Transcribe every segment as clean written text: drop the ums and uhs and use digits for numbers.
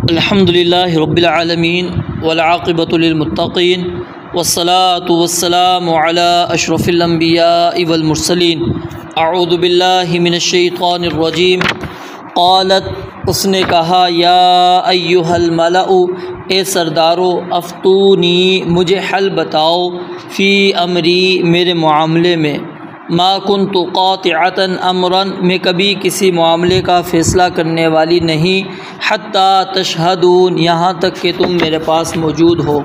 الحمدللہ رب العالمین والعاقبۃ للمتقین والصلاة والسلام علی اشرف الانبیاء والمرسلین۔ اعوذ باللہ من الشیطان الرجیم۔ قالت، اس نے کہا، یا ایھا الملأ، اے سردارو، افتونی، مجھے حل بتاؤ، فی امری، میرے معاملے میں، ما کنت قاطعۃ امرا، میں کبھی کسی معاملے کا فیصلہ کرنے والی نہیں، حتی تشہدون، یہاں تک کہ تم میرے پاس موجود ہو۔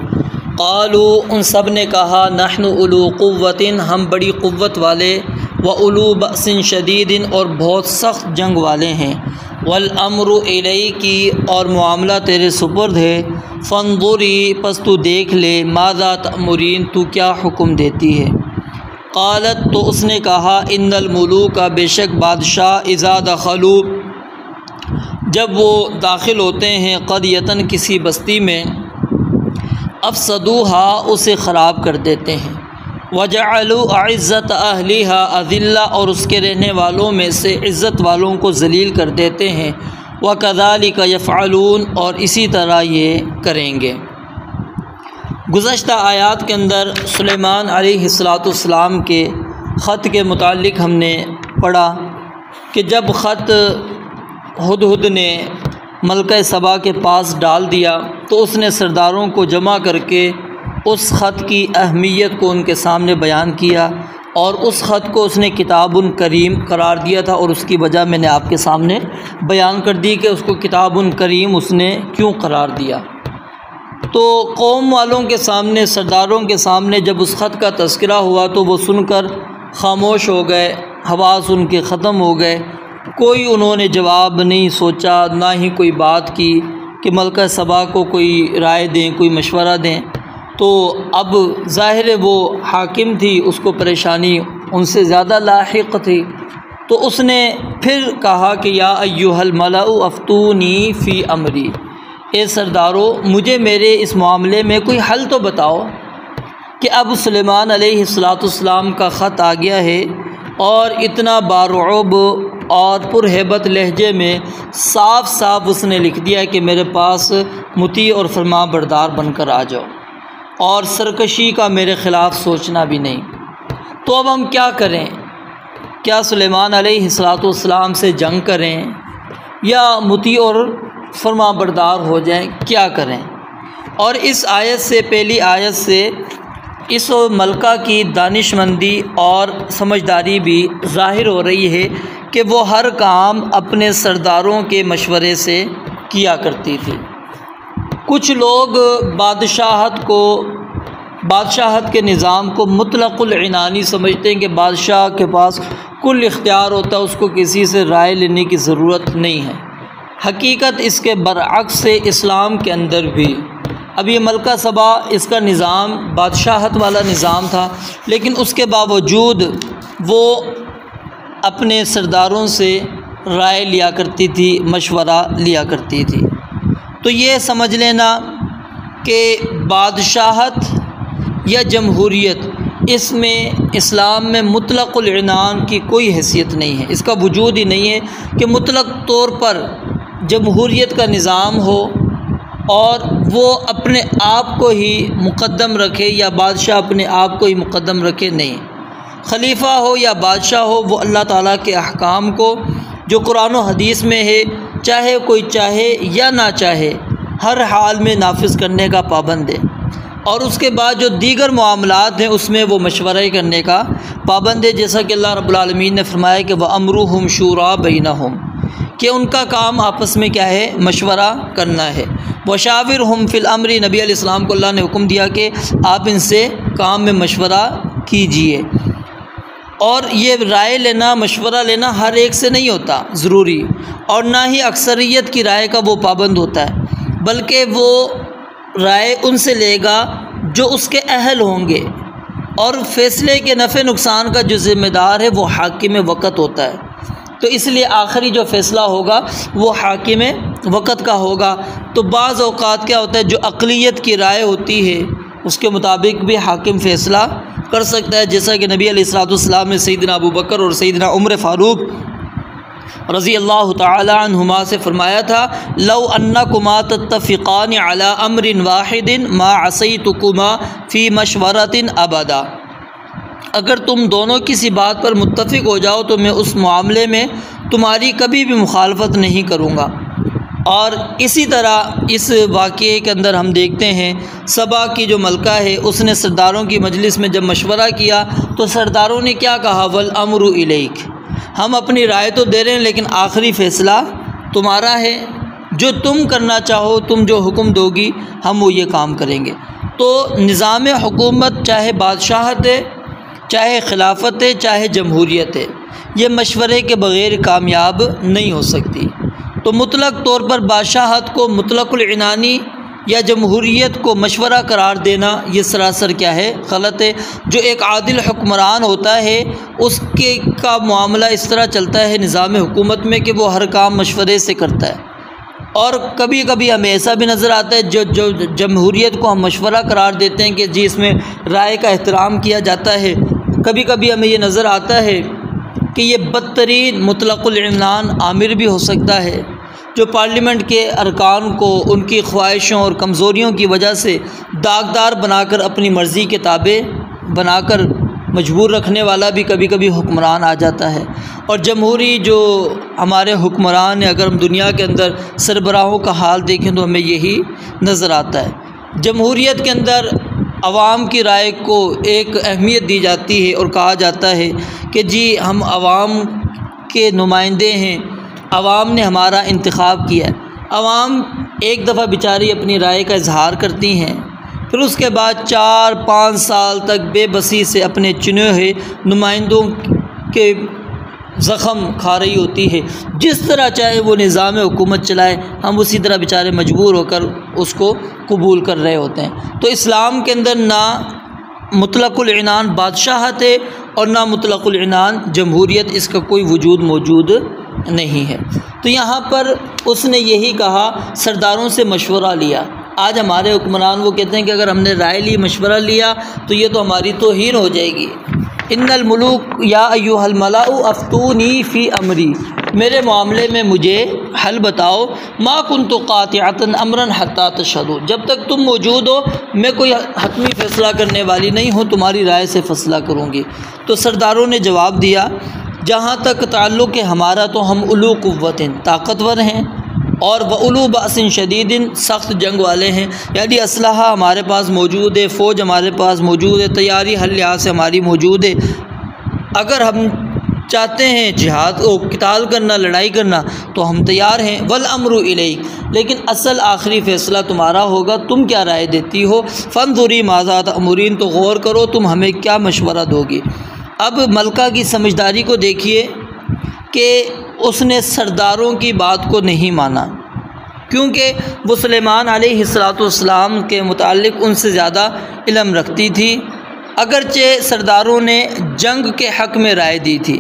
قالوا، ان سب نے کہا، نحن اولو قوۃ، ہم بڑی قوت والے، واولو بأس شدید، اور بہت سخت جنگ والے ہیں، والامر الیکی، اور معاملہ تیرے سپرد ہے، فانظری، پس تو دیکھ لے، ماذا تأمرین، تو کیا حکم دیتی ہے۔ قالت، تو اس نے کہا، ان الملوک، بے شک بادشاہ، اذا دخلوا، جب وہ داخل ہوتے ہیں، قریۃً، کسی بستی میں، افسدوها، اسے خراب کر دیتے ہیں، وجعلوا اعزۃ اہلھا اذلہ، اور اس کے رہنے والوں میں سے عزت والوں کو ذلیل کر دیتے ہیں، وکذالک یفعلون، اور اسی طرح یہ کریں گے۔ گزشتہ آیات کے اندر سلیمان علیہ السلام کے خط کے متعلق ہم نے پڑھا کہ جب خط ہدہد نے ملکہ سبا کے پاس ڈال دیا تو اس نے سرداروں کو جمع کر کے اس خط کی اہمیت کو ان کے سامنے بیان کیا، اور اس خط کو اس نے کتاب کریم قرار دیا تھا، اور اس کی وجہ میں نے آپ کے سامنے بیان کر دی کہ اس کو کتاب کریم اس نے کیوں قرار دیا۔ تو قوم والوں کے سامنے، سرداروں کے سامنے جب اس خط کا تذکرہ ہوا تو وہ سن کر خاموش ہو گئے، حواس ان کے ختم ہو گئے، کوئی انہوں نے جواب نہیں سوچا، نہ ہی کوئی بات کی کہ ملکہ سبا کو کوئی رائے دیں، کوئی مشورہ دیں۔ تو اب ظاہر وہ حاکم تھی، اس کو پریشانی ان سے زیادہ لاحق تھی، تو اس نے پھر کہا کہ یا ایھا الملأ افتونی فی امری، اے سردارو، مجھے میرے اس معاملے میں کوئی حل تو بتاؤ کہ اب سلیمان علیہ السلام کا خط آ گیا ہے، اور اتنا بارعب اور پرہیبت لہجے میں صاف صاف اس نے لکھ دیا ہے کہ میرے پاس مطیع اور فرما بردار بن کر آ جاؤ، اور سرکشی کا میرے خلاف سوچنا بھی نہیں۔ تو اب ہم کیا کریں؟ کیا سلیمان علیہ السلام سے جنگ کریں یا مطیع اور فرما بردار ہو جائیں؟ کیا کریں؟ اور اس آیت سے، پہلی آیت سے، اس ملکہ کی دانش مندی اور سمجھداری بھی ظاہر ہو رہی ہے کہ وہ ہر کام اپنے سرداروں کے مشورے سے کیا کرتی تھی۔ کچھ لوگ بادشاہت کے نظام کو مطلق العنانی سمجھتے ہیں کہ بادشاہ کے پاس کل اختیار ہوتا ہے، اس کو کسی سے رائے لینے کی ضرورت نہیں ہے۔ حقیقت اس کے برعکس سے اسلام کے اندر بھی، اب یہ ملکہ سبا، اس کا نظام بادشاہت والا نظام تھا، لیکن اس کے باوجود وہ اپنے سرداروں سے رائے لیا کرتی تھی، مشورہ لیا کرتی تھی۔ تو یہ سمجھ لینا کہ بادشاہت یا جمہوریت، اس میں اسلام میں مطلق العنان کی کوئی حیثیت نہیں ہے، اس کا وجود ہی نہیں ہے کہ مطلق طور پر جمہوریت کا نظام ہو اور وہ اپنے آپ کو ہی مقدم رکھے یا بادشاہ اپنے آپ کو ہی مقدم رکھے۔ نہیں، خلیفہ ہو یا بادشاہ ہو، وہ اللہ تعالیٰ کے احکام کو جو قرآن و حدیث میں ہے، چاہے کوئی چاہے یا نہ چاہے، ہر حال میں نافذ کرنے کا پابند ہے، اور اس کے بعد جو دیگر معاملات ہیں اس میں وہ مشورہ کرنے کا پابند ہے، جیسا کہ اللہ رب العالمین نے فرمایا کہ وَأَمْرُهُمْ شُورَىٰ بَيْنَهُمْ، کہ ان کا کام آپس میں کیا ہے؟ مشورہ کرنا ہے۔ وَشَاوِرْهُمْ فِي الْأَمْرِ، نبی علیہ السلام کو اللہ نے حکم دیا کہ آپ ان سے کام میں مشورہ کیجئے، اور یہ رائے لینا، مشورہ لینا ہر ایک سے نہیں ہوتا ضروری، اور نہ ہی اکثریت کی رائے کا وہ پابند ہوتا ہے، بلکہ وہ رائے ان سے لے گا جو اس کے اہل ہوں گے، اور فیصلے کے نفع نقصان کا جو ذمہ دار ہے وہ حاکم وقت ہوتا ہے۔ تو اس لیے آخری جو فیصلہ ہوگا وہ حاکم وقت کا ہوگا۔ تو بعض اوقات کیا ہوتا ہے، جو اقلیت کی رائے ہوتی ہے اس کے مطابق بھی حاکم فیصلہ کر سکتا ہے، جیسا کہ نبی علیہ السلام نے سیدنا ابو بکر اور سیدنا عمر فاروق رضی اللہ تعالی عنہما سے فرمایا تھا لو انکما تتفقان علی امر واحد ما عصیتکما فی مشورۃ ابدا، اگر تم دونوں کسی بات پر متفق ہو جاؤ تو میں اس معاملے میں تمہاری کبھی بھی مخالفت نہیں کروں گا۔ اور اسی طرح اس واقعے کے اندر ہم دیکھتے ہیں سبا کی جو ملکہ ہے اس نے سرداروں کی مجلس میں جب مشورہ کیا تو سرداروں نے کیا کہا، والامر الیک، ہم اپنی رائے تو دے رہے ہیں لیکن آخری فیصلہ تمہارا ہے، جو تم کرنا چاہو، تم جو حکم دو گی ہم وہ یہ کام کریں گے۔ تو نظام حکومت چاہے بادشاہت ہے، چاہے خلافت ہے، چاہے جمہوریت ہے، یہ مشورے کے بغیر کامیاب نہیں ہو سکتی۔ تو مطلق طور پر بادشاہت کو مطلق العنانی یا جمہوریت کو مشورہ قرار دینا یہ سراسر کیا ہے، غلط ہے۔ جو ایک عادل حکمران ہوتا ہے اس کے کا معاملہ اس طرح چلتا ہے نظام حکومت میں کہ وہ ہر کام مشورے سے کرتا ہے، اور کبھی کبھی ہمیں ایسا بھی نظر آتا ہے جو جمہوریت کو ہم مشورہ قرار دیتے ہیں کہ جی اس میں رائے کا احترام کیا جاتا ہے، کبھی کبھی ہمیں یہ نظر آتا ہے کہ یہ بدترین مطلق العنان آمر بھی ہو سکتا ہے، جو پارلیمنٹ کے ارکان کو ان کی خواہشوں اور کمزوریوں کی وجہ سے داغدار بنا کر اپنی مرضی کے تابع بنا کر مجبور رکھنے والا بھی کبھی کبھی حکمران آ جاتا ہے۔ اور جمہوری جو ہمارے حکمران ہیں، اگر ہم دنیا کے اندر سربراہوں کا حال دیکھیں تو ہمیں یہی نظر آتا ہے۔ جمہوریت کے اندر عوام کی رائے کو ایک اہمیت دی جاتی ہے اور کہا جاتا ہے کہ جی ہم عوام کے نمائندے ہیں، عوام نے ہمارا انتخاب کیا ہے۔ عوام ایک دفعہ بیچاری اپنی رائے کا اظہار کرتی ہیں، پھر اس کے بعد 4-5 سال تک بے بسی سے اپنے چنے ہوئے نمائندوں کے زخم کھا رہی ہوتی ہے۔ جس طرح چاہے وہ نظام حکومت چلائے، ہم اسی طرح بیچارے مجبور ہو کر اس کو قبول کر رہے ہوتے ہیں۔ تو اسلام کے اندر نہ مطلق العنان بادشاہت ہے اور نہ مطلق العنان جمہوریت، اس کا کوئی وجود موجود نہیں ہے۔ تو یہاں پر اس نے یہی کہا، سرداروں سے مشورہ لیا۔ آج ہمارے حکمران وہ کہتے ہیں کہ اگر ہم نے رائے لی، مشورہ لیا تو یہ تو ہماری توہین ہو جائے گی۔ ان الملوک یا ایھا الملاء افتونی فی امری، میرے معاملے میں مجھے حل بتاؤ، ما کنت قاطعۃ امرا حتی تشہدوا، جب تک تم موجود ہو میں کوئی حتمی فیصلہ کرنے والی نہیں ہوں، تمہاری رائے سے فیصلہ کروں گی۔ تو سرداروں نے جواب دیا، جہاں تک تعلق ہے ہمارا تو ہم اولو قوت، طاقتور ہیں، اور وَأُولُو بَأْسٍ شَدِيدٍ، سخت جنگ والے ہیں، یعنی اسلحہ ہمارے پاس موجود ہے، فوج ہمارے پاس موجود ہے، تیاری ہر لحاظ سے ہماری موجود ہے۔ اگر ہم چاہتے ہیں جہاد و قتال کرنا، لڑائی کرنا، تو ہم تیار ہیں۔ وَالْأَمْرُ إِلَيْكَ، لیکن اصل آخری فیصلہ تمہارا ہوگا، تم کیا رائے دیتی ہو۔ فَانْظُرِي مَاذَا تَأْمُرِينَ، تو غور کرو تم ہمیں کیا مشورہ دو گی۔ اب ملکہ کی سمجھداری کو دیکھیے کہ اس نے سرداروں کی بات کو نہیں مانا، کیونکہ وہ سلیمان علیہ السلام کے متعلق ان سے زیادہ علم رکھتی تھی۔ اگرچہ سرداروں نے جنگ کے حق میں رائے دی تھی،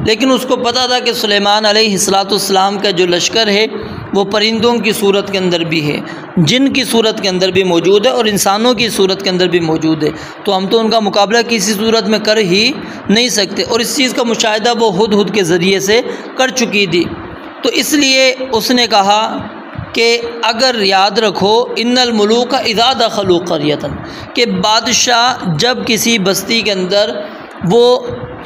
لیکن اس کو پتہ تھا کہ سلیمان علیہ السلام کا جو لشکر ہے وہ پرندوں کی صورت کے اندر بھی ہے، جن کی صورت کے اندر بھی موجود ہے، اور انسانوں کی صورت کے اندر بھی موجود ہے، تو ہم تو ان کا مقابلہ کسی صورت میں کر ہی نہیں سکتے، اور اس چیز کا مشاہدہ وہ ہدہد کے ذریعے سے کر چکی تھی۔ تو اس لیے اس نے کہا کہ اگر یاد رکھو، ان الملوک اذا دخلوا قریۃ، کہ بادشاہ جب کسی بستی کے اندر وہ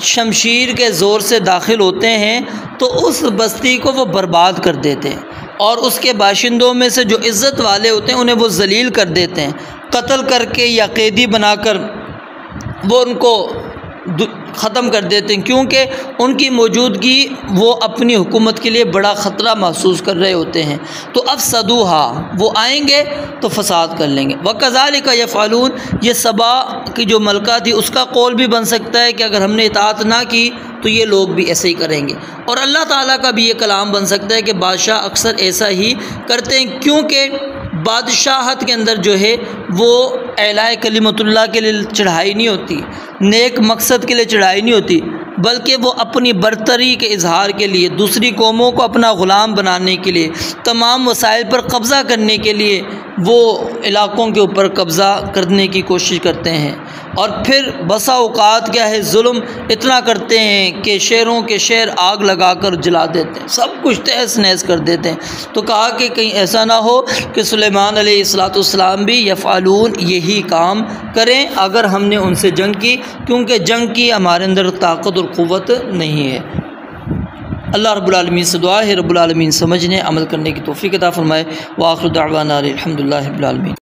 شمشیر کے زور سے داخل ہوتے ہیں تو اس بستی کو وہ برباد کر دیتے ہیں، اور اس کے باشندوں میں سے جو عزت والے ہوتے ہیں انہیں وہ ذلیل کر دیتے ہیں، قتل کر کے یا قیدی بنا کر وہ ان کو ختم کر دیتے ہیں، کیونکہ ان کی موجودگی وہ اپنی حکومت کے لیے بڑا خطرہ محسوس کر رہے ہوتے ہیں۔ تو افسدوها، وہ آئیں گے تو فساد کر لیں گے۔ وَكَذَلِكَ يَفْعَلُونَ، یہ سبا کی جو ملکہ تھی اس کا قول بھی بن سکتا ہے کہ اگر ہم نے اطاعت نہ کی تو یہ لوگ بھی ایسے ہی کریں گے، اور اللہ تعالیٰ کا بھی یہ کلام بن سکتا ہے کہ بادشاہ اکثر ایسا ہی کرتے ہیں، کیونکہ بادشاہت کے اندر جو ہے وہ اعلاء کلمت اللہ کے لیے چڑھائی نہیں ہوتی، نیک مقصد کے لیے چڑھائی نہیں ہوتی، بلکہ وہ اپنی برتری کے اظہار کے لیے، دوسری قوموں کو اپنا غلام بنانے کے لیے، تمام وسائل پر قبضہ کرنے کے لیے وہ علاقوں کے اوپر قبضہ کرنے کی کوشش کرتے ہیں، اور پھر بسا اوقات کیا ہے ظلم اتنا کرتے ہیں کہ شہروں کے شہر آگ لگا کر جلا دیتے ہیں، سب کچھ تہس نہس کر دیتے ہیں۔ تو کہا کہ کہیں ایسا نہ ہو کہ سلیمان علیہ السلام بھی یفعلون یہی کام کریں اگر ہم نے ان سے جنگ کی، کیونکہ جنگ کی ہمارے اندر طاقت اور قوت نہیں ہے۔ اللہ رب العالمین سے دعا ہے رب العالمین سمجھنے عمل کرنے کی توفیق عطا فرمائے۔ وآخر دعوانا الحمدللہ رب العالمین۔